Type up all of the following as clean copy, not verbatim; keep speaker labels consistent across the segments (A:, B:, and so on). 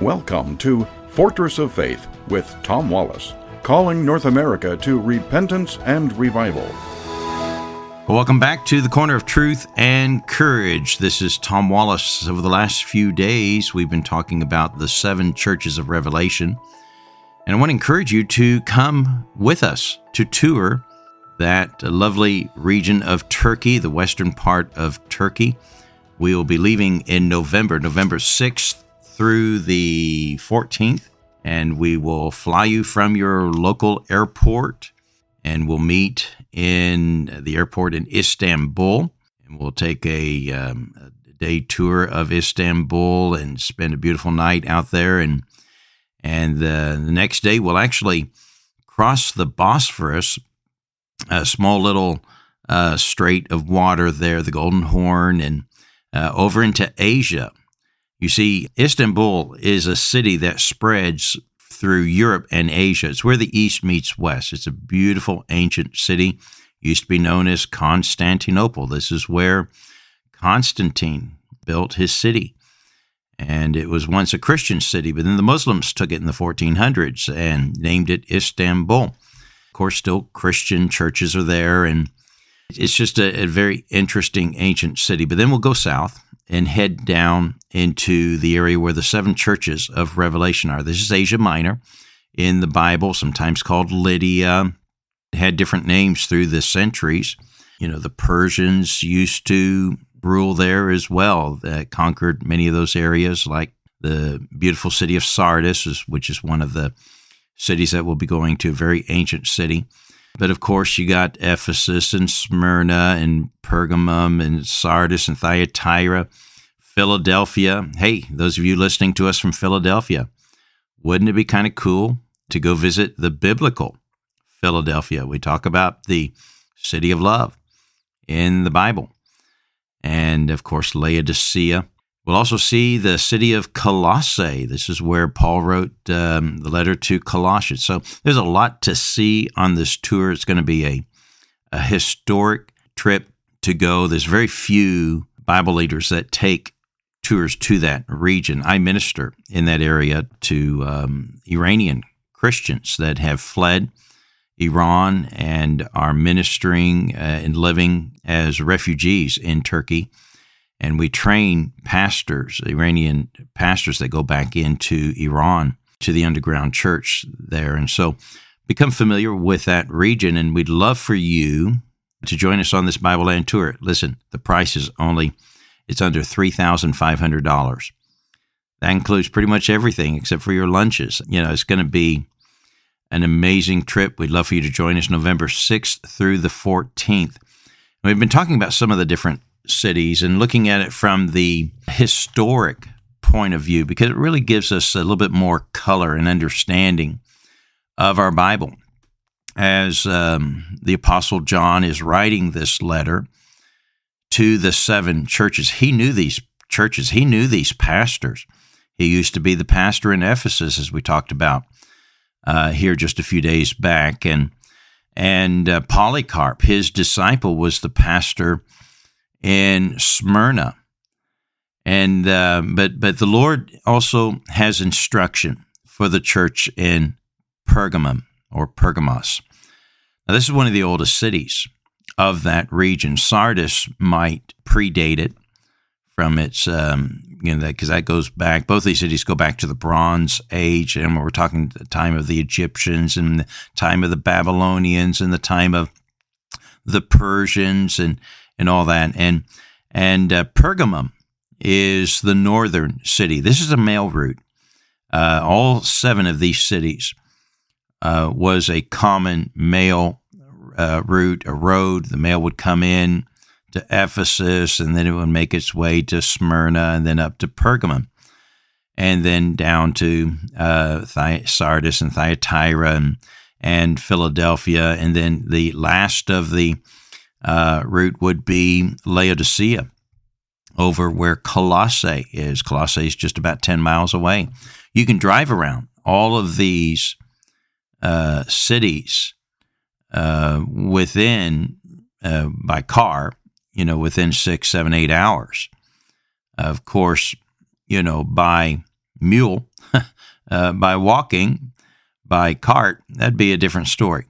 A: Welcome to Fortress of Faith with Tom Wallace, calling North America to repentance and revival.
B: Welcome back to the Corner of Truth and Courage. This is Tom Wallace. Over the last few days, we've been talking about the 7 churches of Revelation. And I want to encourage you to come with us to tour that lovely region of Turkey, the western part of Turkey. We will be leaving in November 6th through the 14th, and we will fly you from your local airport, and we'll meet in the airport in Istanbul, and we'll take a day tour of Istanbul and spend a beautiful night out there, and the next day we'll actually cross the Bosphorus, a small little strait of water there, the Golden Horn, and over into Asia. You see, Istanbul is a city that spreads through Europe and Asia. It's where the East meets West. It's a beautiful ancient city. It used to be known as Constantinople. This is where Constantine built his city. And it was once a Christian city, but then the Muslims took it in the 1400s and named it Istanbul. Of course, still Christian churches are there, and it's just a very interesting ancient city. But then we'll go south and head down into the area where the 7 churches of Revelation are. This is Asia Minor in the Bible, sometimes called Lydia. It had different names through the centuries. You know, the Persians used to rule there as well, that conquered many of those areas, like the beautiful city of Sardis, which is one of the cities that we'll be going to, a very ancient city. But of course, you got Ephesus and Smyrna and Pergamum and Sardis and Thyatira, Philadelphia. Hey, those of you listening to us from Philadelphia, wouldn't it be kind of cool to go visit the biblical Philadelphia? We talk about the city of love in the Bible. And of course, Laodicea. We'll also see the city of Colossae. This is where Paul wrote the letter to Colossians. So there's a lot to see on this tour. It's going to be a historic trip to go. There's very few Bible leaders that take tours to that region. I minister in that area to Iranian Christians that have fled Iran and are ministering and living as refugees in Turkey. And we train pastors, Iranian pastors that go back into Iran to the underground church there. And so become familiar with that region, and we'd love for you to join us on this Bible Land tour. Listen, the price is it's under $3,500. That includes pretty much everything except for your lunches. You know, it's going to be an amazing trip. We'd love for you to join us November 6th through the 14th. We've been talking about some of the different cities and looking at it from the historic point of view, because it really gives us a little bit more color and understanding of our Bible. As the Apostle John is writing this letter to the 7 churches, he knew these churches. He knew these pastors. He used to be the pastor in Ephesus, as we talked about here just a few days back. And Polycarp, his disciple, was the pastor in Smyrna. And but the Lord also has instruction for the church in Pergamum or Pergamos. Now, this is one of the oldest cities of that region. Sardis might predate it from its, because that goes back, both these cities go back to the Bronze Age, and we're talking the time of the Egyptians and the time of the Babylonians and the time of the Persians and all that. And Pergamum is the northern city. This is a mail route. All 7 of these cities was a common mail route, a road. The mail would come in to Ephesus, and then it would make its way to Smyrna, and then up to Pergamum, and then down to Sardis and Thyatira and Philadelphia, and then the last of the route would be Laodicea, over where Colossae is. Colossae is just about 10 miles away. You can drive around all of these cities within, by car, within 6, 7, 8 hours. Of course, by mule. By walking, by cart, that'd be a different story.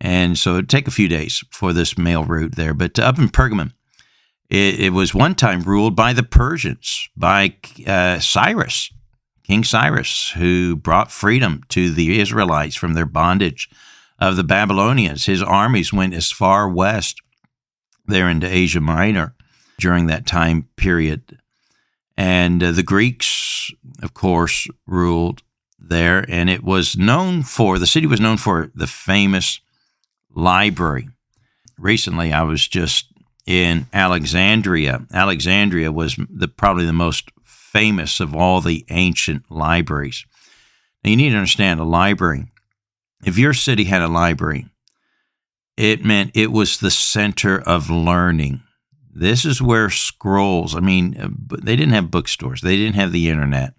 B: And so it'd take a few days for this mail route there. But up in Pergamum, it was one time ruled by the Persians, by Cyrus, King Cyrus, who brought freedom to the Israelites from their bondage of the Babylonians. His armies went as far west there into Asia Minor during that time period. And the Greeks, of course, ruled there. And the city was known for the famous library. Recently, I was just in Alexandria. Alexandria was probably the most famous of all the ancient libraries. Now, you need to understand a library. If your city had a library, it meant it was the center of learning. This is where scrolls, they didn't have bookstores. They didn't have the internet.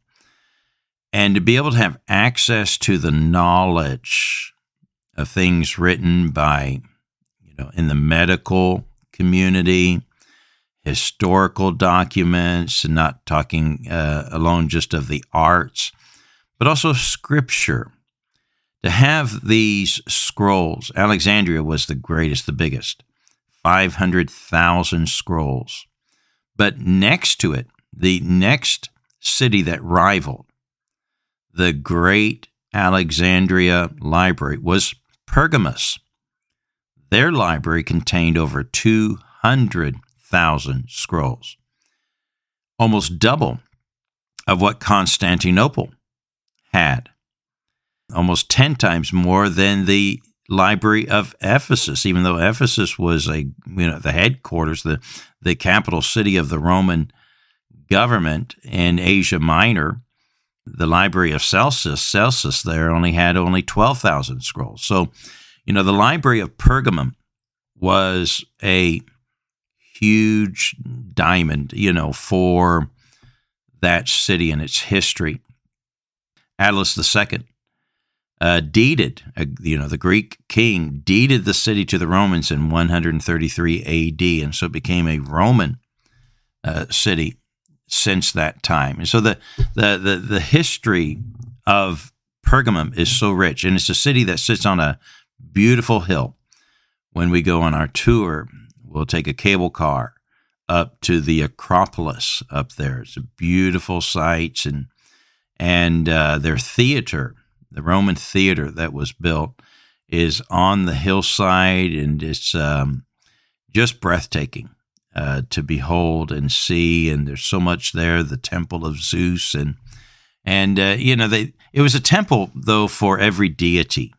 B: And to be able to have access to the knowledge of things written by, in the medical community, historical documents, and not talking alone just of the arts, but also scripture. To have these scrolls, Alexandria was the greatest, the biggest, 500,000 scrolls. But next to it, the next city that rivaled the great Alexandria library was Pergamus. Their library contained over 200,000 scrolls, almost double of what Constantinople had, almost 10 times more than the library of Ephesus, even though Ephesus was the headquarters, the capital city of the Roman government in Asia Minor. The library of Celsus there had only 12,000 scrolls. So, the library of Pergamum was a huge diamond, for that city and its history. Attalus II deeded, the Greek king deeded the city to the Romans in 133 A.D., and so it became a Roman city since that time. And so the history of Pergamum is so rich, and it's a city that sits on a beautiful hill. When we go on our tour, we'll take a cable car up to the Acropolis up there. It's a beautiful sight, and their theater, the Roman theater that was built, is on the hillside, and it's just breathtaking to behold and see. And there's so much there. The Temple of Zeus, it was a temple though for every deity.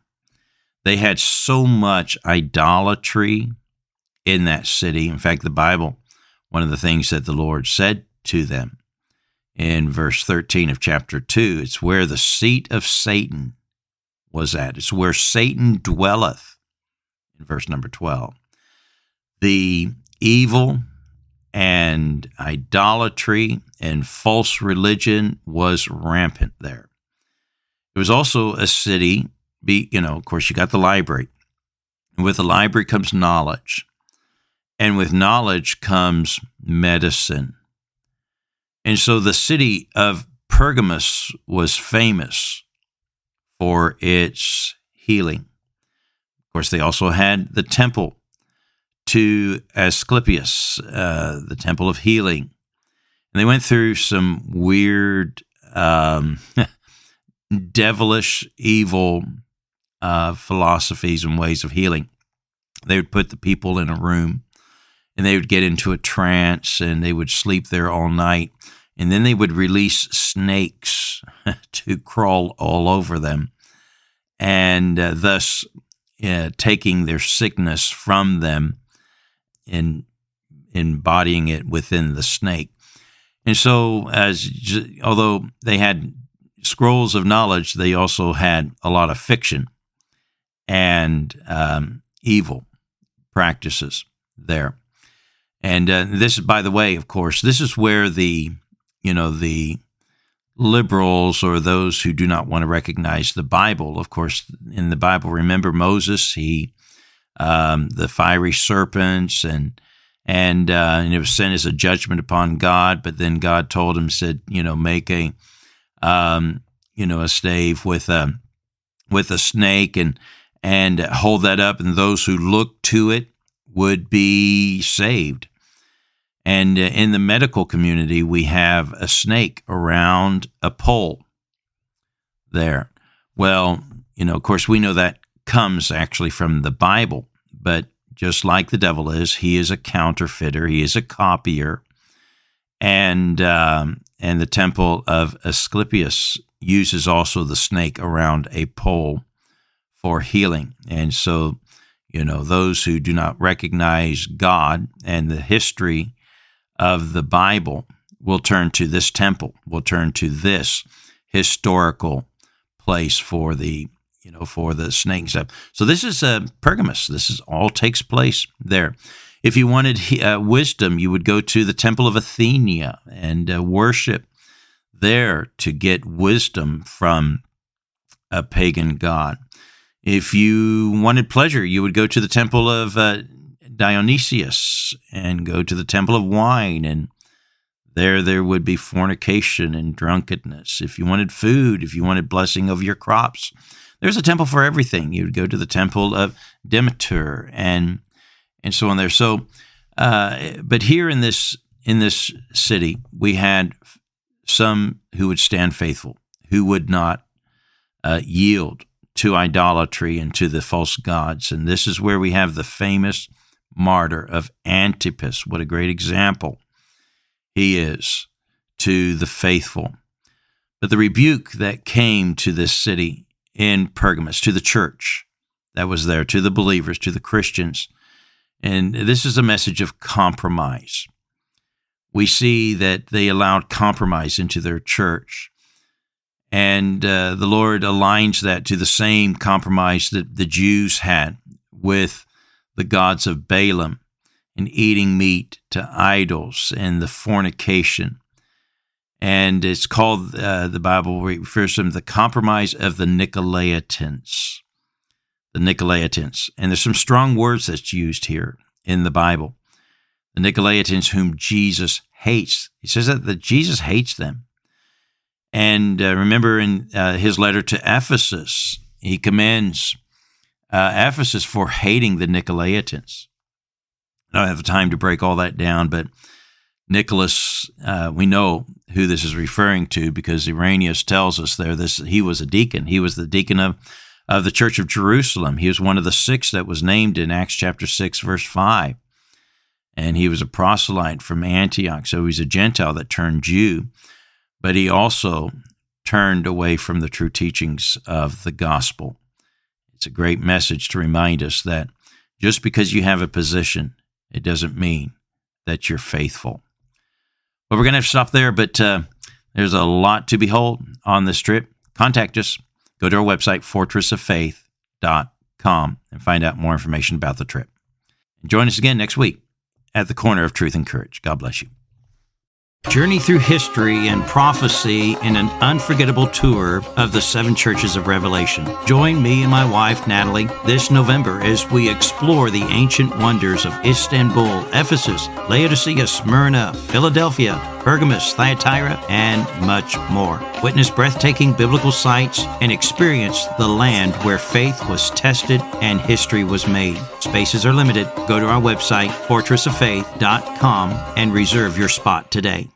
B: They had so much idolatry in that city. In fact, the Bible, one of the things that the Lord said to them in verse 13 of chapter 2, it's where the seat of Satan was at. It's where Satan dwelleth, in verse number 12. The evil and idolatry and false religion was rampant there. It was also a city, of course, you got the library. And with the library comes knowledge. And with knowledge comes medicine. And so the city of Pergamus was famous for its healing. Of course, they also had the temple to Asclepius, the temple of healing. And they went through some weird, devilish, evil philosophies and ways of healing. They would put the people in a room, and they would get into a trance, and they would sleep there all night. And then they would release snakes to crawl all over them, and thus taking their sickness from them and embodying it within the snake. And so, although they had scrolls of knowledge, they also had a lot of fiction and evil practices there. And this, by the way, of course, this is where the liberals or those who do not want to recognize the Bible, of course, in the Bible, remember Moses, the fiery serpents, and it was sent as a judgment upon God, but then God told him, said, make a a stave with a snake and hold that up, and those who look to it would be saved. And in the medical community, we have a snake around a pole there. Well, of course, we know that comes actually from the Bible, but just like the devil is, he is a counterfeiter, he is a copier, and the temple of Asclepius uses also the snake around a pole for healing. And so, those who do not recognize God and the history of the Bible will turn to this temple, will turn to this historical place for the snake stuff. So this is Pergamus. This is all takes place there. If you wanted wisdom, you would go to the temple of Athena and worship there to get wisdom from a pagan god. If you wanted pleasure, you would go to the temple of Dionysius and go to the temple of wine, and there would be fornication and drunkenness. If you wanted food, if you wanted blessing of your crops, there's a temple for everything. You would go to the temple of Demeter and so on there. So, but here in this city, we had some who would stand faithful, who would not yield to idolatry and to the false gods. And this is where we have the famous martyr of Antipas. What a great example he is to the faithful. But the rebuke that came to this city in Pergamus, to the church that was there, to the believers, to the Christians, and this is a message of compromise. We see that they allowed compromise into their church. And the Lord aligns that to the same compromise that the Jews had with the gods of Balaam and eating meat to idols and the fornication. And it's called, the Bible refers to them, the compromise of the Nicolaitans. The Nicolaitans. And there's some strong words that's used here in the Bible. The Nicolaitans whom Jesus hates. He says that Jesus hates them. And remember in his letter to Ephesus, he commends Ephesus for hating the Nicolaitans. I don't have time to break all that down, but Nicholas, we know who this is referring to because Irenaeus tells us there he was a deacon. He was the deacon of the Church of Jerusalem. He was one of the 6 that was named in Acts chapter 6, verse 5. And he was a proselyte from Antioch, so he's a Gentile that turned Jew. But he also turned away from the true teachings of the gospel. It's a great message to remind us that just because you have a position, it doesn't mean that you're faithful. Well, we're going to have to stop there, but there's a lot to behold on this trip. Contact us. Go to our website, fortressoffaith.com, and find out more information about the trip. And join us again next week at the Corner of Truth and Courage. God bless you. Journey through history and prophecy in an unforgettable tour of the 7 churches of Revelation. Join me and my wife, Natalie, this November as we explore the ancient wonders of Istanbul, Ephesus, Laodicea, Smyrna, Philadelphia, Pergamus, Thyatira, and much more. Witness breathtaking biblical sights and experience the land where faith was tested and history was made. Spaces are limited. Go to our website, fortressoffaith.com, and reserve your spot today.